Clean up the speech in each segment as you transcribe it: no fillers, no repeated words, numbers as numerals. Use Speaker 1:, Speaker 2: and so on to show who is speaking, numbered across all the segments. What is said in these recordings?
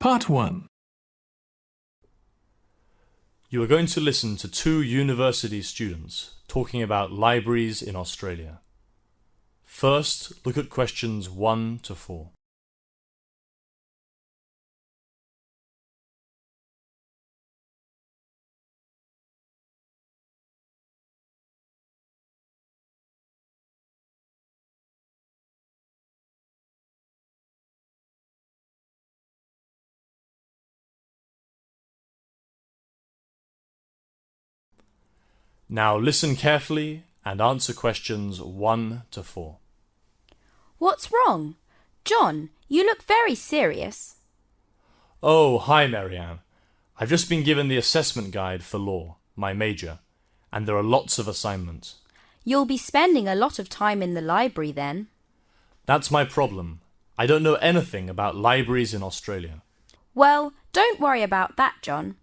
Speaker 1: Part 1.
Speaker 2: You are going to listen to two university students talking about libraries in Australia. First, look at questions 1 to 4. Now listen carefully and answer questions 1 to 4.
Speaker 3: What's wrong? John, you look very serious.
Speaker 2: Oh, hi Marianne. I've just been given the assessment guide for law, my major, and there are lots of assignments.
Speaker 3: You'll be spending a lot of time in the library then.
Speaker 2: That's my problem. I don't know anything about libraries in Australia.
Speaker 3: Well, don't worry about that, John.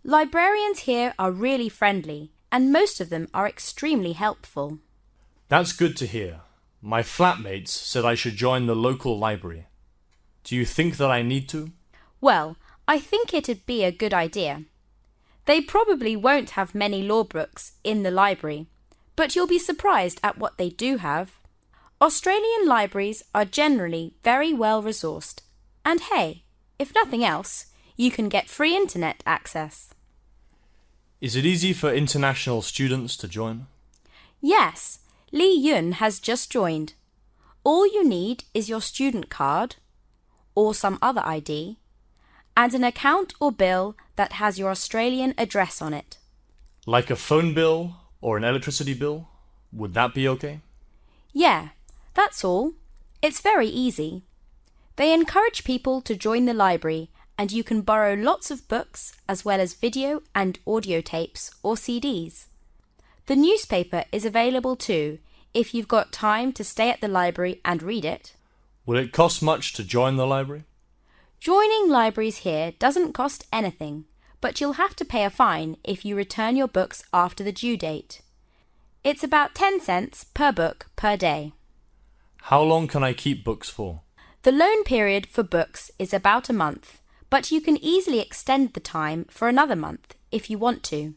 Speaker 3: Librarians here are really friendly, and most of them are extremely helpful.
Speaker 2: That's good to hear. My flatmates said I should join the local library. Do you think that I need to?
Speaker 3: Well, I think it'd be a good idea. They probably won't have many law books in the library, but you'll be surprised at what they do have. Australian libraries are generally very well resourced, and hey, if nothing else, you can get free internet access.
Speaker 2: Is it easy for international students to join?
Speaker 3: Yes, Lee Yun has just joined. All you need is your student card, or some other ID, and an account or bill that has your Australian address on it.
Speaker 2: Like a phone bill or an electricity bill? Would that be okay?
Speaker 3: Yeah, that's all. It's very easy. They encourage people to join the library, and you can borrow lots of books as well as video and audio tapes or CDs. The newspaper is available too, if you've got time to stay at the library and read it.
Speaker 2: Will it cost much to join the library?
Speaker 3: Joining libraries here doesn't cost anything, but you'll have to pay a fine if you return your books after the due date. It's about 10 cents per book per day.
Speaker 2: How long can I keep books for?
Speaker 3: The loan period for books is about a month, but you can easily extend the time for another month if you want to.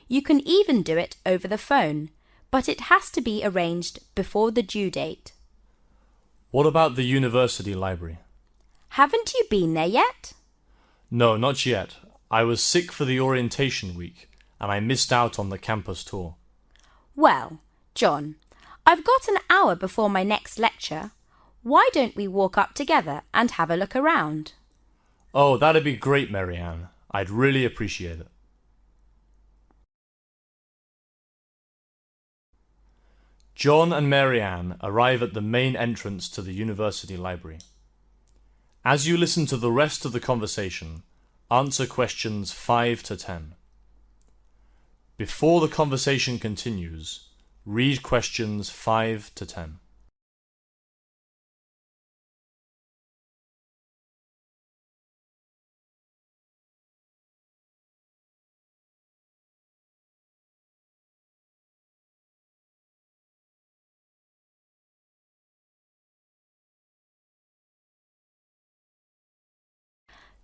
Speaker 3: You can even do it over the phone, but it has to be arranged before the due date.
Speaker 2: What about the university library?
Speaker 3: Haven't you been there yet?
Speaker 2: No, not yet. I was sick for the orientation week, and I missed out on the campus tour.
Speaker 3: Well, John, I've got an hour before my next lecture. Why don't we walk up together and have a look around?
Speaker 2: Oh, that'd be great, Marianne. I'd really appreciate it. John and Marianne arrive at the main entrance to the university library. As you listen to the rest of the conversation, answer questions 5 to 10. Before the conversation continues, read questions 5 to 10.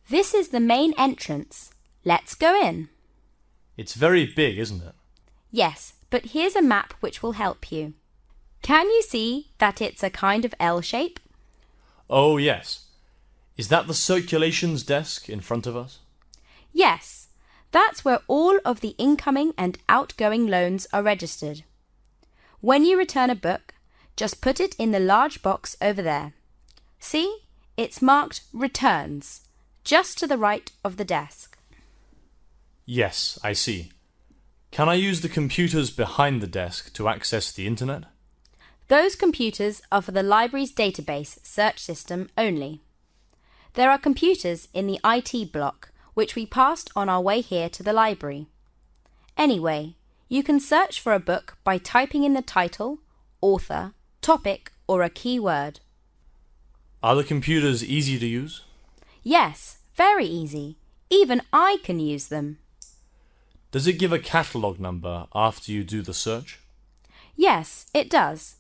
Speaker 3: This is the main entrance. Let's go in.
Speaker 2: It's very big, isn't it?
Speaker 3: Yes, but here's a map which will help you. Can you see that it's a kind of L shape?
Speaker 2: Oh, yes. Is that the circulations desk in front of us?
Speaker 3: Yes, that's where all of the incoming and outgoing loans are registered. When you return a book, just put it in the large box over there. See, it's marked Returns, just to the right of the desk.
Speaker 2: Yes, I see. Can I use the computers behind the desk to access the internet?
Speaker 3: Those computers are for the library's database search system only. There are computers in the IT block, which we passed on our way here to the library. Anyway, you can search for a book by typing in the title, author, topic, or a keyword.
Speaker 2: Are the computers easy to use?
Speaker 3: Yes, very easy. Even I can use them.
Speaker 2: Does it give a catalogue number after you do the search?
Speaker 3: Yes, it does.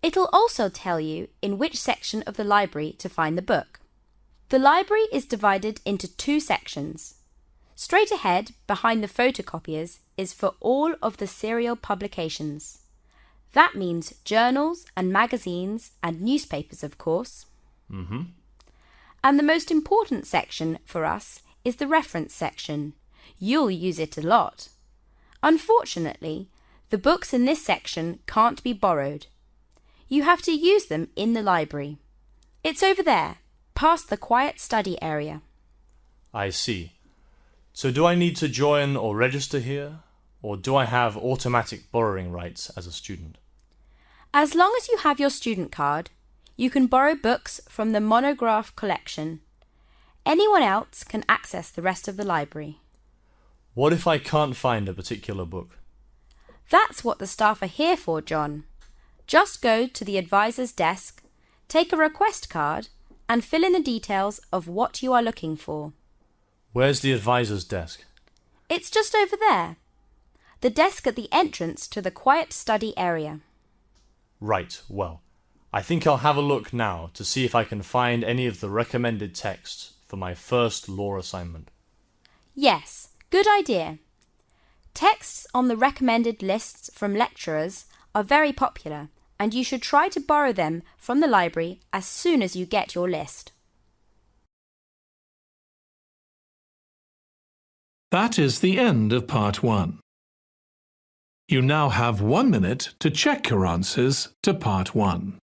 Speaker 3: It'll also tell you in which section of the library to find the book. The library is divided into two sections. Straight ahead, behind the photocopiers, is for all of the serial publications. That means journals and magazines and newspapers, of course. And the most important section for us is the reference section. You'll use it a lot. Unfortunately, the books in this section can't be borrowed. You have to use them in the library. It's over there, past the quiet study area.
Speaker 2: I see. So do I need to join or register here? Or do I have automatic borrowing rights as a student?
Speaker 3: As long as you have your student card, you can borrow books from the monograph collection. Anyone else can access the rest of the library.
Speaker 2: What if I can't find a particular book?
Speaker 3: That's what the staff are here for, John. Just go to the advisor's desk, take a request card, and fill in the details of what you are looking for.
Speaker 2: Where's the advisor's desk?
Speaker 3: It's just over there. The desk at the entrance to the quiet study area.
Speaker 2: Right, well, I think I'll have a look now to see if I can find any of the recommended texts for my first law assignment.
Speaker 3: Yes, good idea. Texts on the recommended lists from lecturers are very popular, and you should try to borrow them from the library as soon as you get your list.
Speaker 1: That is the end of part 1. You now have 1 minute to check your answers to part 1.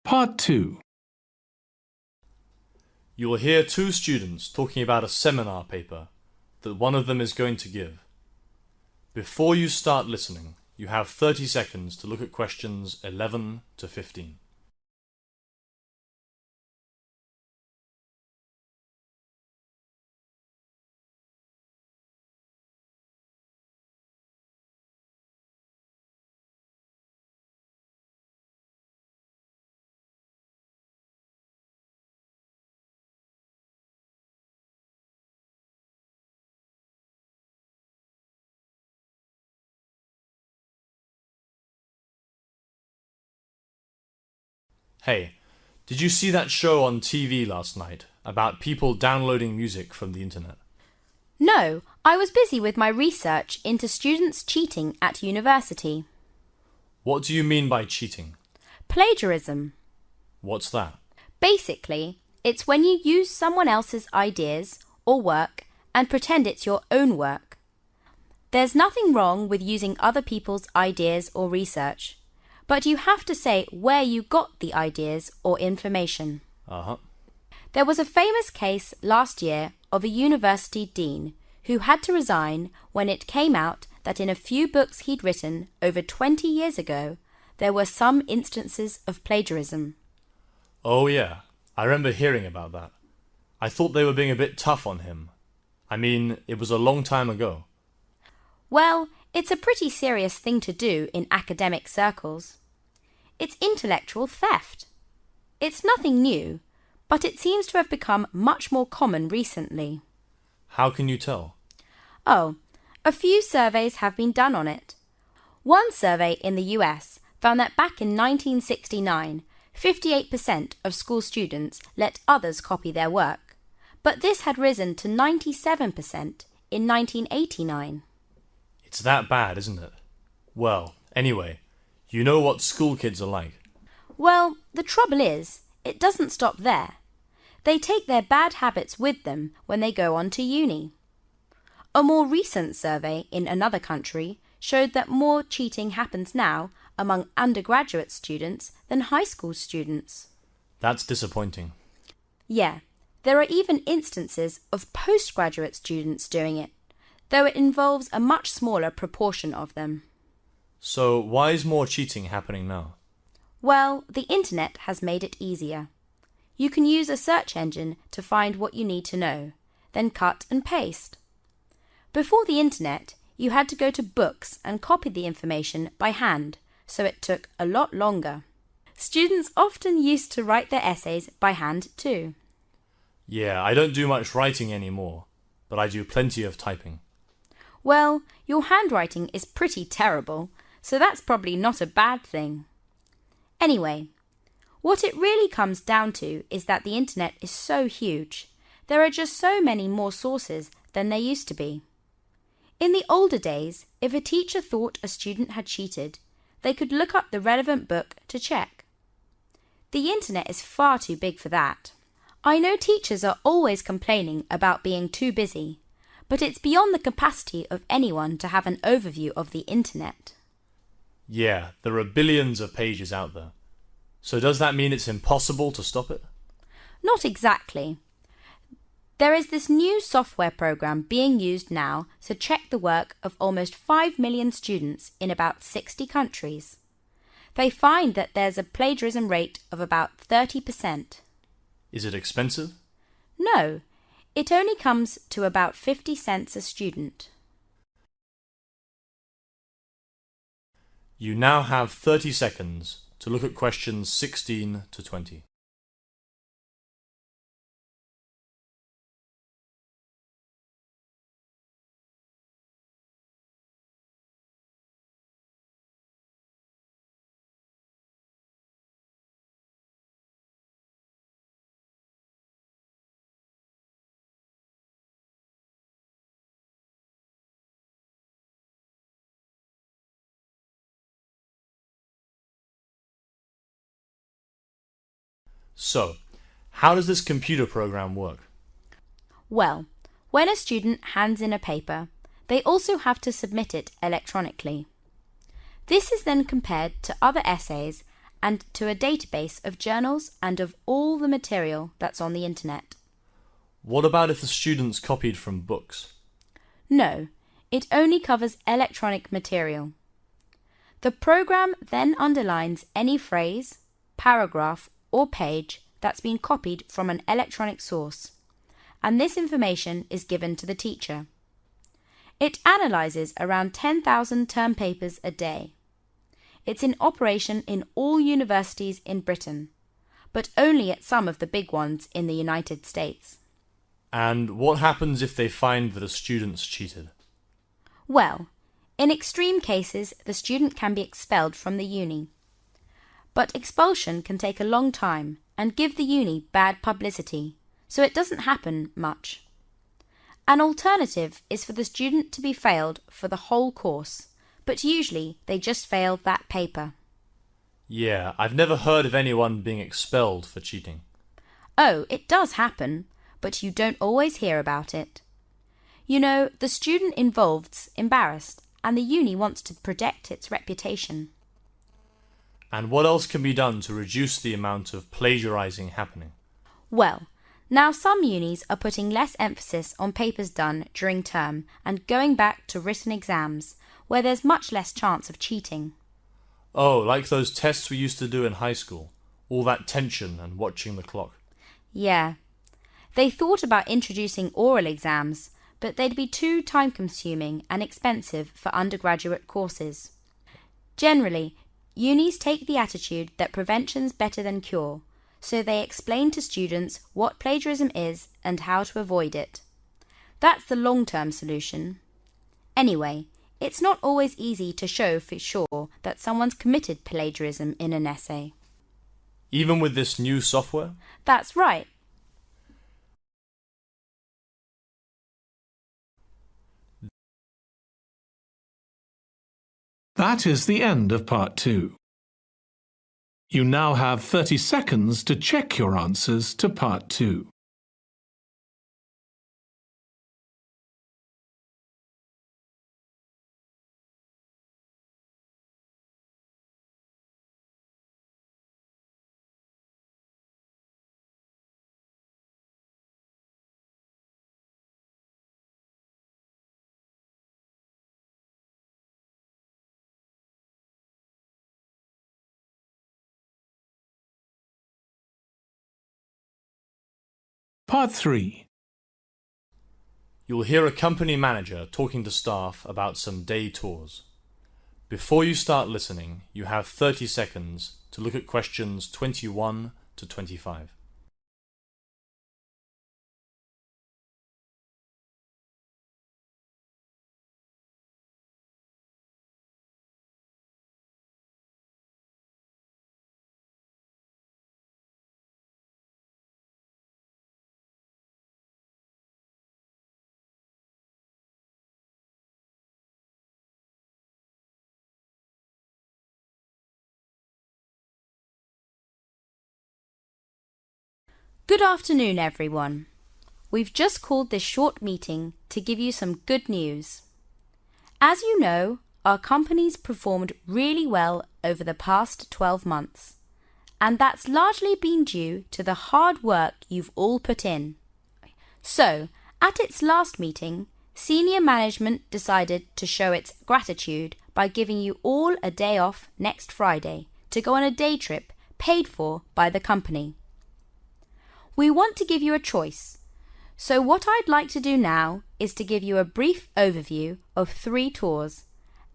Speaker 1: Part 2.
Speaker 2: You will hear two students talking about a seminar paper that one of them is going to give. Before you start listening, you have 30 seconds to look at questions 11 to 15. Hey, did you see that show on TV last night about people downloading music from the internet?
Speaker 3: No, I was busy with my research into students cheating at university.
Speaker 2: What do you mean by cheating?
Speaker 3: Plagiarism.
Speaker 2: What's that?
Speaker 3: Basically, it's when you use someone else's ideas or work and pretend it's your own work. There's nothing wrong with using other people's ideas or research, but you have to say where you got the ideas or information. There was a famous case last year of a university dean who had to resign when it came out that in a few books he'd written over 20 years ago, there were some instances of plagiarism.
Speaker 2: Oh yeah, I remember hearing about that. I thought they were being a bit tough on him. I mean, it was a long time ago.
Speaker 3: Well, it's a pretty serious thing to do in academic circles. It's intellectual theft. It's nothing new, but it seems to have become much more common recently.
Speaker 2: How can you tell?
Speaker 3: Oh, a few surveys have been done on it. One survey in the US found that back in 1969, 58% of school students let others copy their work, but this had risen to 97% in 1989.
Speaker 2: It's that bad, isn't it? Well, anyway, you know what school kids are like.
Speaker 3: Well, the trouble is, it doesn't stop there. They take their bad habits with them when they go on to uni. A more recent survey in another country showed that more cheating happens now among undergraduate students than high school students.
Speaker 2: That's disappointing.
Speaker 3: Yeah, there are even instances of postgraduate students doing it, though it involves a much smaller proportion of them.
Speaker 2: So why is more cheating happening now?
Speaker 3: Well, the internet has made it easier. You can use a search engine to find what you need to know, then cut and paste. Before the internet, you had to go to books and copy the information by hand, so it took a lot longer. Students often used to write their essays by hand too.
Speaker 2: Yeah, I don't do much writing anymore, but I do plenty of typing.
Speaker 3: Well, your handwriting is pretty terrible, so that's probably not a bad thing. Anyway, what it really comes down to is that the internet is so huge. There are just so many more sources than there used to be. In the older days, if a teacher thought a student had cheated, they could look up the relevant book to check. The internet is far too big for that. I know teachers are always complaining about being too busy, but it's beyond the capacity of anyone to have an overview of the internet.
Speaker 2: Yeah, there are billions of pages out there. So does that mean it's impossible to stop it?
Speaker 3: Not exactly. There is this new software program being used now to check the work of almost 5 million students in about 60 countries. They find that there's a plagiarism rate of about 30%.
Speaker 2: Is it expensive?
Speaker 3: No, it only comes to about 50 cents a student.
Speaker 2: You now have 30 seconds to look at questions 16 to 20. So, how does this computer program work?
Speaker 3: Well, when a student hands in a paper, they also have to submit it electronically. This is then compared to other essays and to a database of journals and of all the material that's on the internet.
Speaker 2: What about if the students copied from books?
Speaker 3: No, it only covers electronic material. The program then underlines any phrase, paragraph, or page that's been copied from an electronic source, and this information is given to the teacher. It analyses around 10,000 term papers a day. It's in operation in all universities in Britain, but only at some of the big ones in the United States.
Speaker 2: And what happens if they find that a student's cheated?
Speaker 3: Well, in extreme cases, the student can be expelled from the uni. But expulsion can take a long time and give the uni bad publicity, so it doesn't happen much. An alternative is for the student to be failed for the whole course, but usually they just fail that paper.
Speaker 2: Yeah, I've never heard of anyone being expelled for cheating.
Speaker 3: Oh, it does happen, but you don't always hear about it. You know, the student involved's embarrassed, and the uni wants to protect its reputation.
Speaker 2: And what else can be done to reduce the amount of plagiarizing happening?
Speaker 3: Well, now some unis are putting less emphasis on papers done during term and going back to written exams, where there's much less chance of cheating.
Speaker 2: Oh, like those tests we used to do in high school. All that tension and watching the clock.
Speaker 3: Yeah. They thought about introducing oral exams, but they'd be too time-consuming and expensive for undergraduate courses. Generally, unis take the attitude that prevention's better than cure, so they explain to students what plagiarism is and how to avoid it. That's the long-term solution. Anyway, it's not always easy to show for sure that someone's committed plagiarism in an essay.
Speaker 2: Even with this new software?
Speaker 3: That's right.
Speaker 1: That is the end of part 2. You now have 30 seconds to check your answers to part 2. Part 3.
Speaker 2: You'll hear a company manager talking to staff about some day tours. Before you start listening, you have 30 seconds to look at questions 21 to 25.
Speaker 3: Good afternoon, everyone. We've just called this short meeting to give you some good news. As you know, our company's performed really well over the past 12 months, and that's largely been due to the hard work you've all put in. So, at its last meeting, senior management decided to show its gratitude by giving you all a day off next Friday to go on a day trip paid for by the company. We want to give you a choice, so what I'd like to do now is to give you a brief overview of 3 tours,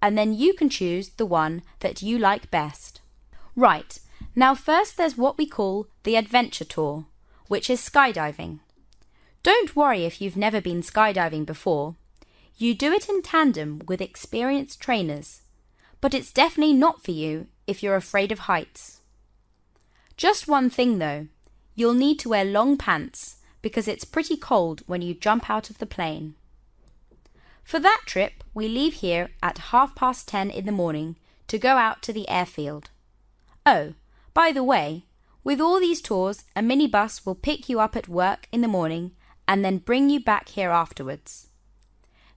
Speaker 3: and then you can choose the one that you like best. Right, now first there's what we call the adventure tour, which is skydiving. Don't worry if you've never been skydiving before. You do it in tandem with experienced trainers, but it's definitely not for you if you're afraid of heights. Just one thing though. You'll need to wear long pants because it's pretty cold when you jump out of the plane. For that trip, we leave here at 10:30 in the morning to go out to the airfield. Oh, by the way, with all these tours, a minibus will pick you up at work in the morning and then bring you back here afterwards.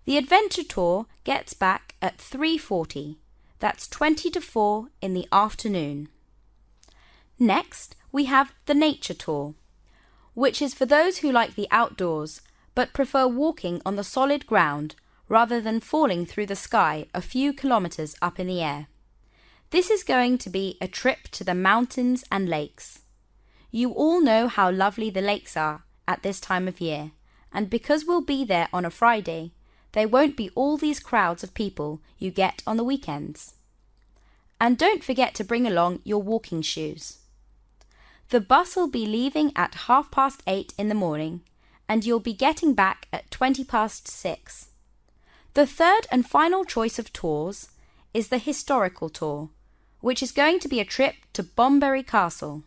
Speaker 3: The adventure tour gets back at 3:40. That's 20 to 4 in the afternoon. Next, we have the nature tour, which is for those who like the outdoors but prefer walking on the solid ground rather than falling through the sky a few kilometers up in the air. This is going to be a trip to the mountains and lakes. You all know how lovely the lakes are at this time of year, and because we'll be there on a Friday, there won't be all these crowds of people you get on the weekends. And don't forget to bring along your walking shoes. The bus will be leaving at 8:30 in the morning, and you'll be getting back at 6:20. The third and final choice of tours is the historical tour, which is going to be a trip to Bunbury Castle.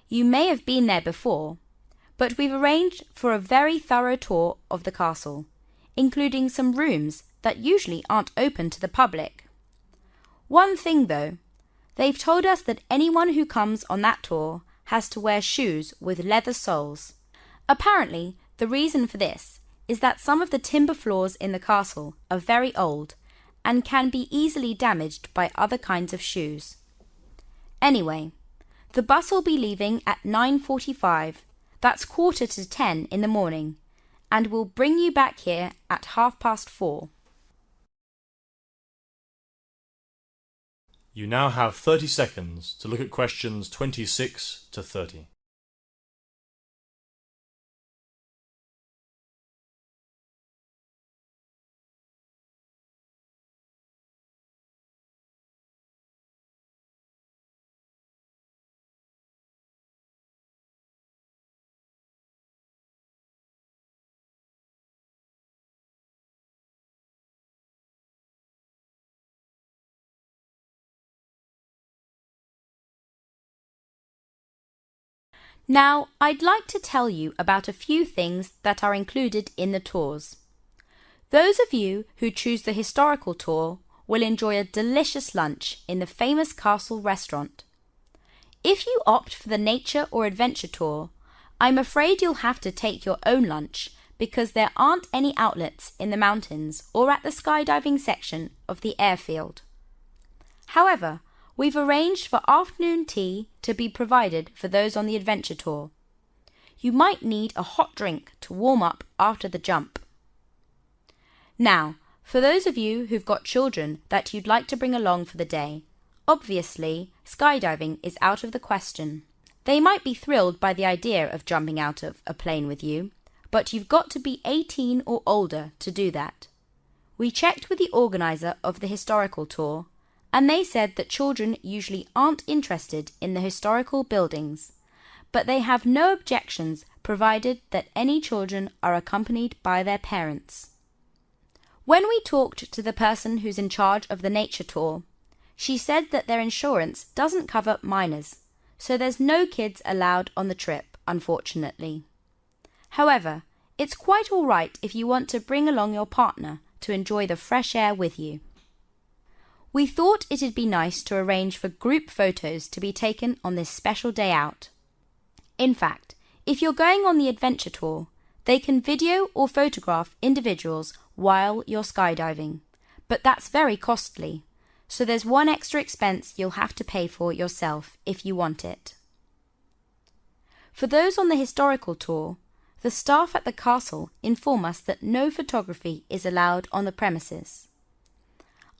Speaker 3: You may have been there before, but we've arranged for a very thorough tour of the castle, including some rooms that usually aren't open to the public. One thing though, they've told us that anyone who comes on that tour has to wear shoes with leather soles. Apparently, the reason for this is that some of the timber floors in the castle are very old and can be easily damaged by other kinds of shoes. Anyway, the bus will be leaving at 9:45, that's 9:45 in the morning, and will bring you back here at 4:30.
Speaker 2: You now have 30 seconds to look at questions 26 to 30.
Speaker 3: Now, I'd like to tell you about a few things that are included in the tours. Those of you who choose the historical tour will enjoy a delicious lunch in the famous castle restaurant. If you opt for the nature or adventure tour, I'm afraid you'll have to take your own lunch because there aren't any outlets in the mountains or at the skydiving section of the airfield. However, we've arranged for afternoon tea to be provided for those on the adventure tour. You might need a hot drink to warm up after the jump. Now, for those of you who've got children that you'd like to bring along for the day, obviously skydiving is out of the question. They might be thrilled by the idea of jumping out of a plane with you, but you've got to be 18 or older to do that. We checked with the organiser of the historical tour, and they said that children usually aren't interested in the historical buildings, but they have no objections provided that any children are accompanied by their parents. When we talked to the person who's in charge of the nature tour, she said that their insurance doesn't cover minors, so there's no kids allowed on the trip, unfortunately. However, it's quite all right if you want to bring along your partner to enjoy the fresh air with you. We thought it'd be nice to arrange for group photos to be taken on this special day out. In fact, if you're going on the adventure tour, they can video or photograph individuals while you're skydiving, but that's very costly, so there's one extra expense you'll have to pay for yourself if you want it. For those on the historical tour, the staff at the castle inform us that no photography is allowed on the premises.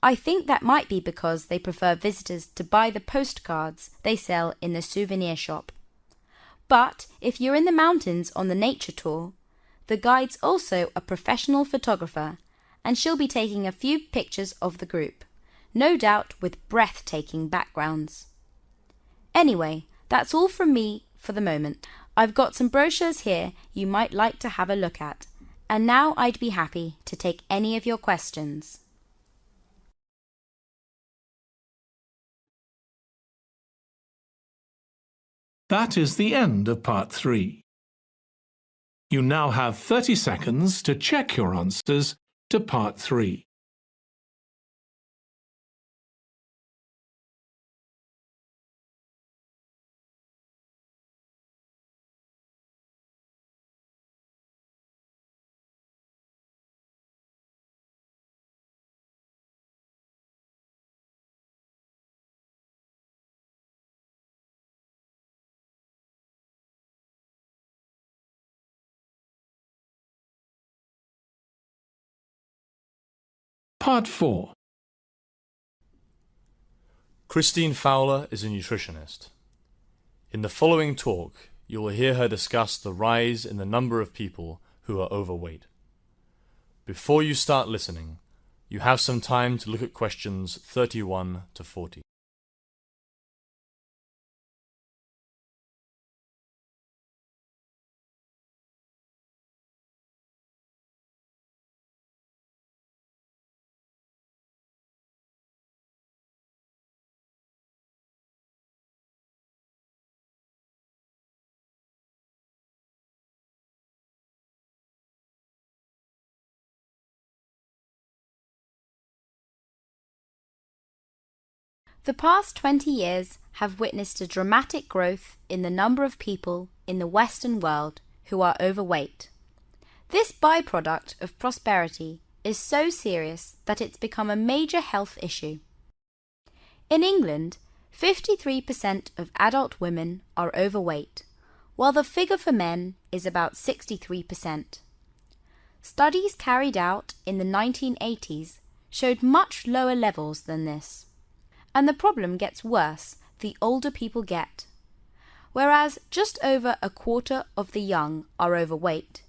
Speaker 3: I think that might be because they prefer visitors to buy the postcards they sell in the souvenir shop. But if you're in the mountains on the nature tour, the guide's also a professional photographer, and she'll be taking a few pictures of the group, no doubt with breathtaking backgrounds. Anyway, that's all from me for the moment. I've got some brochures here you might like to have a look at, and now I'd be happy to take any of your questions.
Speaker 1: That is the end of part 3. You now have 30 seconds to check your answers to part 3. Part 4.
Speaker 2: Christine Fowler is a nutritionist. In the following talk, you will hear her discuss the rise in the number of people who are overweight. Before you start listening, you have some time to look at questions 31 to 40.
Speaker 3: The past 20 years have witnessed a dramatic growth in the number of people in the Western world who are overweight. This byproduct of prosperity is so serious that it's become a major health issue. In England, 53% of adult women are overweight, while the figure for men is about 63%. Studies carried out in the 1980s showed much lower levels than this. And the problem gets worse the older people get. Whereas just over a quarter of the young are overweight,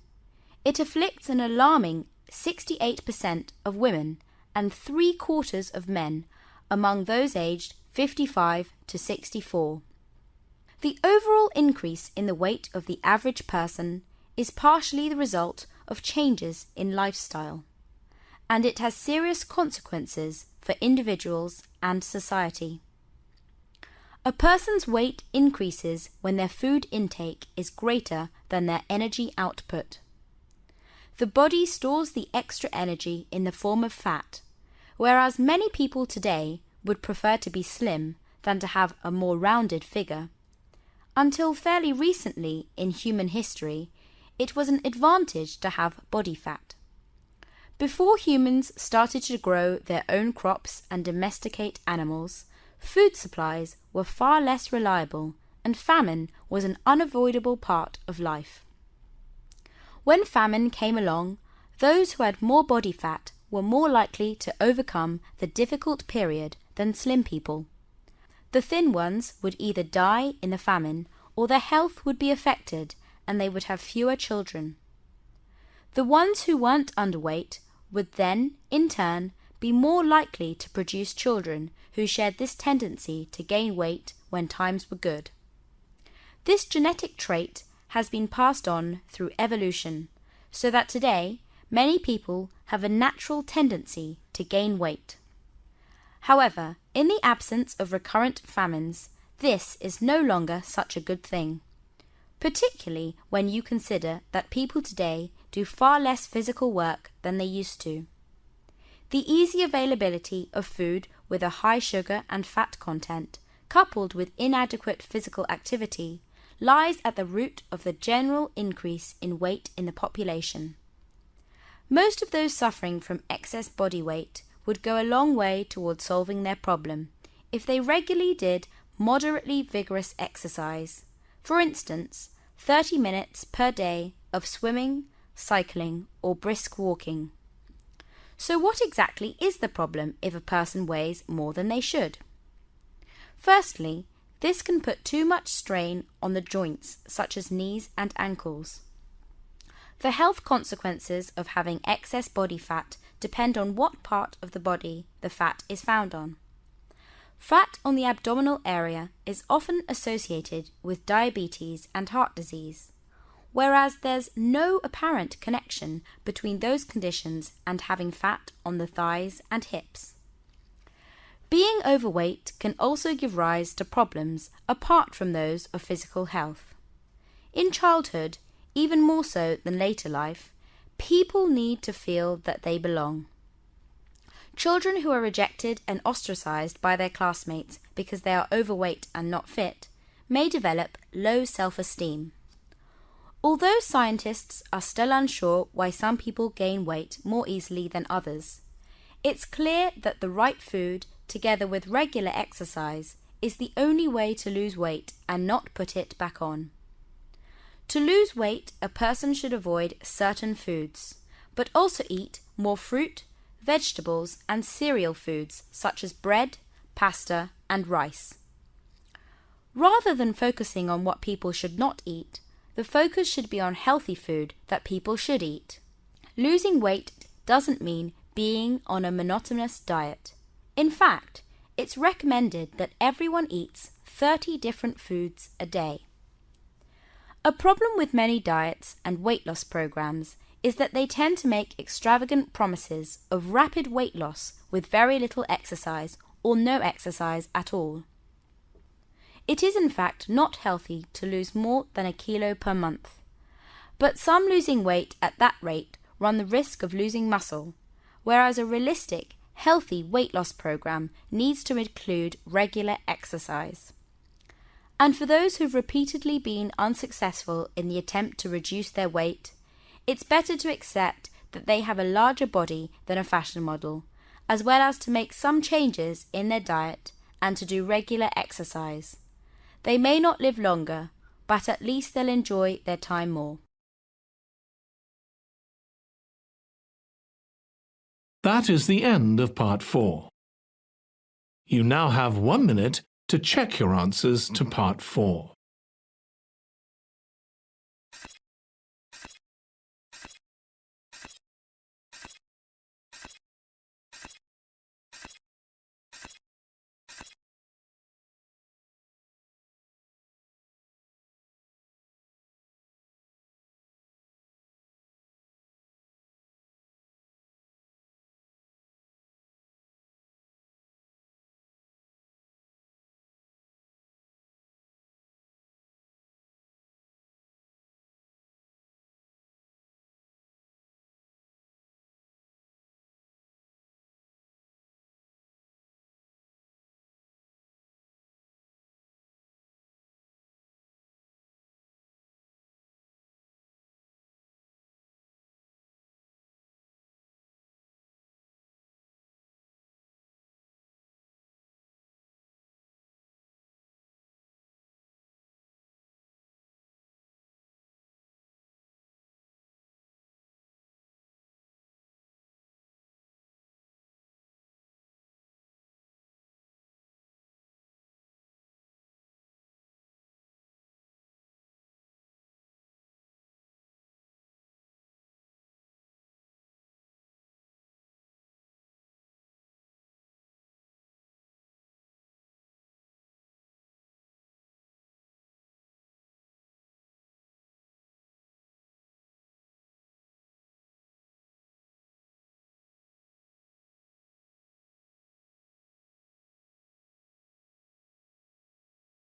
Speaker 3: it afflicts an alarming 68% of women and 3/4 of men among those aged 55 to 64. The overall increase in the weight of the average person is partially the result of changes in lifestyle, and it has serious consequences for individuals and society. A person's weight increases when their food intake is greater than their energy output. The body stores the extra energy in the form of fat, whereas many people today would prefer to be slim than to have a more rounded figure. Until fairly recently in human history, it was an advantage to have body fat. Before humans started to grow their own crops and domesticate animals, food supplies were far less reliable, and famine was an unavoidable part of life. When famine came along, those who had more body fat were more likely to overcome the difficult period than slim people. The thin ones would either die in the famine or their health would be affected and they would have fewer children. The ones who weren't underweight would then, in turn, be more likely to produce children who shared this tendency to gain weight when times were good. This genetic trait has been passed on through evolution, so that today many people have a natural tendency to gain weight. However, in the absence of recurrent famines, this is no longer such a good thing, particularly when you consider that people today do far less physical work than they used to. The easy availability of food with a high sugar and fat content, coupled with inadequate physical activity, lies at the root of the general increase in weight in the population. Most of those suffering from excess body weight would go a long way towards solving their problem if they regularly did moderately vigorous exercise. For instance, 30 minutes per day of swimming, cycling, or brisk walking. So what exactly is the problem if a person weighs more than they should? Firstly, this can put too much strain on the joints such as knees and ankles. The health consequences of having excess body fat depend on what part of the body the fat is found on. Fat on the abdominal area is often associated with diabetes and heart disease, whereas there's no apparent connection between those conditions and having fat on the thighs and hips. Being overweight can also give rise to problems apart from those of physical health. In childhood, even more so than later life, people need to feel that they belong. Children who are rejected and ostracized by their classmates because they are overweight and not fit may develop low self-esteem. Although scientists are still unsure why some people gain weight more easily than others, it's clear that the right food, together with regular exercise, is the only way to lose weight and not put it back on. To lose weight, a person should avoid certain foods, but also eat more fruit, vegetables, and cereal foods such as bread, pasta, and rice. Rather than focusing on what people should not eat, the focus should be on healthy food that people should eat. Losing weight doesn't mean being on a monotonous diet. In fact, it's recommended that everyone eats 30 different foods a day. A problem with many diets and weight loss programs is that they tend to make extravagant promises of rapid weight loss with very little exercise or no exercise at all. It is in fact not healthy to lose more than 1 kilo per month, but some losing weight at that rate run the risk of losing muscle, whereas a realistic, healthy weight loss program needs to include regular exercise. And for those who've repeatedly been unsuccessful in the attempt to reduce their weight, it's better to accept that they have a larger body than a fashion model, as well as to make some changes in their diet and to do regular exercise. They may not live longer, but at least they'll enjoy their time more.
Speaker 1: That is the end of part 4. You now have 1 minute to check your answers to part 4.